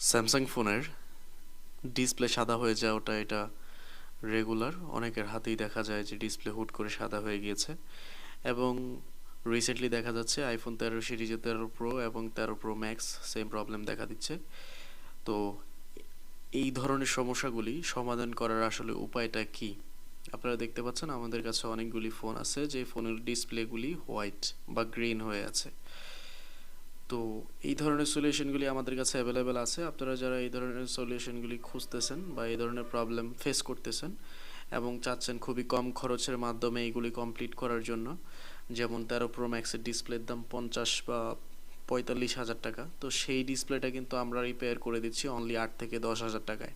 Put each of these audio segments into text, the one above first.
Samsung ফোনের display সাদা হয়ে যাওয়াটা এটা রেগুলার, অনেকের হাতেই দেখা যায় যে ডিসপ্লে হুট করে সাদা হয়ে গিয়েছে। এবং রিসেন্টলি দেখা যাচ্ছে আইফোন 13 সিরিজে 13 প্রো এবং 13 প্রো ম্যাক্স সেম প্রবলেম দেখা দিচ্ছে। তো এই ধরনের সমস্যাগুলি সমাধান করার আসলে উপায়টা কি? আপনারা দেখতে পাচ্ছেন আমাদের কাছে অনেকগুলি ফোন আছে যে ফোনের ডিসপ্লেগুলি হোয়াইট বা গ্রিন হয়ে আছে। তো এই ধরনের সলিউশনগুলি আমাদের কাছে অ্যাভেলেবেল আছে। আপনারা যারা এই ধরনের সলিউশনগুলি খুঁজতেছেন বা এই ধরনের প্রবলেম ফেস করতেছেন এবং চাচ্ছেন খুবই কম খরচের মাধ্যমে এইগুলি কমপ্লিট করার জন্য, যেমন 13 প্রো ম্যাক্সের ডিসপ্লের দাম 50 বা 45,000 টাকা, তো সেই ডিসপ্লেটা কিন্তু আমরা রিপেয়ার করে দিচ্ছি অনলি 8 থেকে 10,000 টাকায়।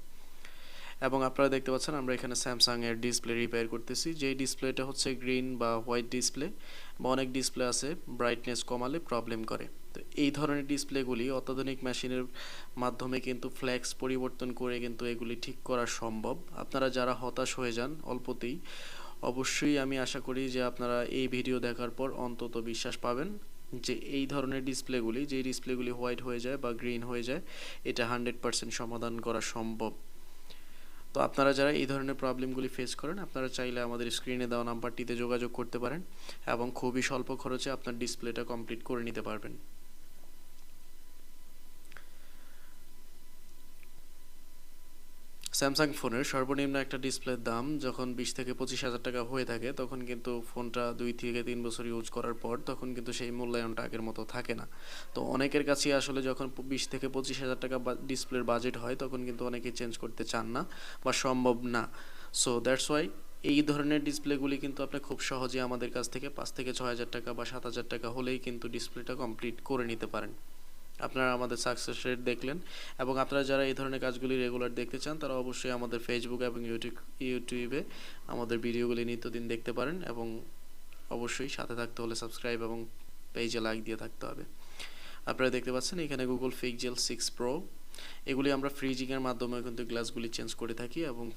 এবং আপনারা দেখতে পাচ্ছেন আমরা এখানে স্যামসাং এর ডিসপ্লে রিপেয়ার করতেছি, যেই ডিসপ্লেটা হচ্ছে গ্রিন বা হোয়াইট ডিসপ্লে, বা অনেক ডিসপ্লে আছে ব্রাইটনেস কমালে প্রবলেম করে। তো এই ধরনের ডিসপ্লেগুলি অত্যাধুনিক মেশিনের মাধ্যমে কিন্তু ফ্ল্যাক্স পরিবর্তন করে কিন্তু এগুলি ঠিক করা সম্ভব। আপনারা যারা হতাশ হয়ে যান অল্পতেই, অবশ্যই আমি আশা করি যে আপনারা এই ভিডিও দেখার পর অন্তত বিশ্বাস পাবেন যে এই ধরনের ডিসপ্লেগুলি, যে ডিসপ্লেগুলি হোয়াইট হয়ে যায় বা গ্রিন হয়ে যায়, এটা 100% সমাধান করা সম্ভব। তো আপনারা যারা এই ধরনের প্রবলেমগুলি ফেস করেন, আপনারা চাইলে আমাদের স্ক্রিনে দেওয়া নাম্বারটিতে যোগাযোগ করতে পারেন এবং খুবই স্বল্প খরচে আপনার ডিসপ্লেটা কমপ্লিট করে নিতে পারবেন। স্যামসাং ফোনের সর্বনিম্ন একটা ডিসপ্লের দাম যখন 20 থেকে 25,000 টাকা হয়ে থাকে, তখন কিন্তু ফোনটা 2 থেকে 3 বছর ইউজ করার পর তখন কিন্তু সেই মূল্যায়নটা আগের মতো থাকে না। তো অনেকের কাছেই আসলে যখন 20 থেকে 25,000 টাকা ডিসপ্লের বাজেট হয়, তখন কিন্তু অনেকেই চেঞ্জ করতে চান না বা সম্ভব না। সো দ্যাটস ওয়াই এই ধরনের ডিসপ্লেগুলি কিন্তু আপনি খুব সহজেই আমাদের কাছ থেকে 5 থেকে 6,000 টাকা বা 7,000 টাকা হলেই কিন্তু ডিসপ্লেটা কমপ্লিট করে নিতে পারেন। আপনারা আমাদের সাকসেস রেট দেখলেন, এবং আপনারা যারা এই ধরনের কাজগুলি রেগুলার দেখতে চান তারা অবশ্যই আমাদের ফেসবুক এবং ইউটিউবে আমাদের ভিডিওগুলি নিত্যদিন দেখতে পারেন, এবং অবশ্যই সাথে থাকতে হলে সাবস্ক্রাইব এবং পেজে লাইক দিয়ে থাকতে হবে। আপনারা দেখতে পাচ্ছেন এখানে গুগল পিক্সেল 6 প্রো, এগুলি আমরা ফ্রিজিংয়ের মাধ্যমে কিন্তু গ্লাসগুলি চেঞ্জ করে থাকি এবং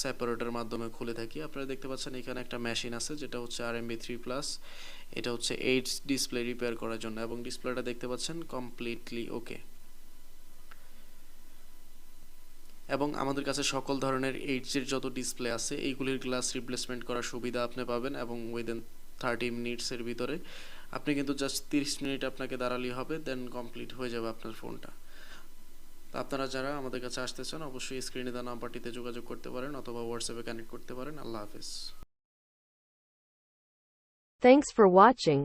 সেপারেটরের মাধ্যমে খুলে থাকি। আপনারা দেখতে পাচ্ছেন এখানে একটা মেশিন আছে যেটা হচ্ছে RMB3+, এটা হচ্ছে 8 ডিসপ্লে রিপেয়ার করার জন্য, এবং ডিসপ্লেটা দেখতে পাচ্ছেন কমপ্লিটলি ওকে। এবং আমাদের কাছে সকল ধরনের 8 এর যত ডিসপ্লে আছে এইগুলির গ্লাস রিপ্লেসমেন্ট করার সুবিধা আপনি পাবেন, এবং উইদিন 30 মিনিটসের ভিতরে আপনি কিন্তু জাস্ট 30 মিনিট আপনাকে দাঁড়ালেই হবে, দেন কমপ্লিট হয়ে যাবে আপনার ফোনটা। আপনারা যারা আমাদের কাছে আসতে চান অবশ্যই স্ক্রিনে দেওয়া নাম্বারটিতে যোগাযোগ করতে পারেন অথবা হোয়াটসঅ্যাপে কানেক্ট করতে পারেন। আল্লাহ হাফেজ। Thanks for watching.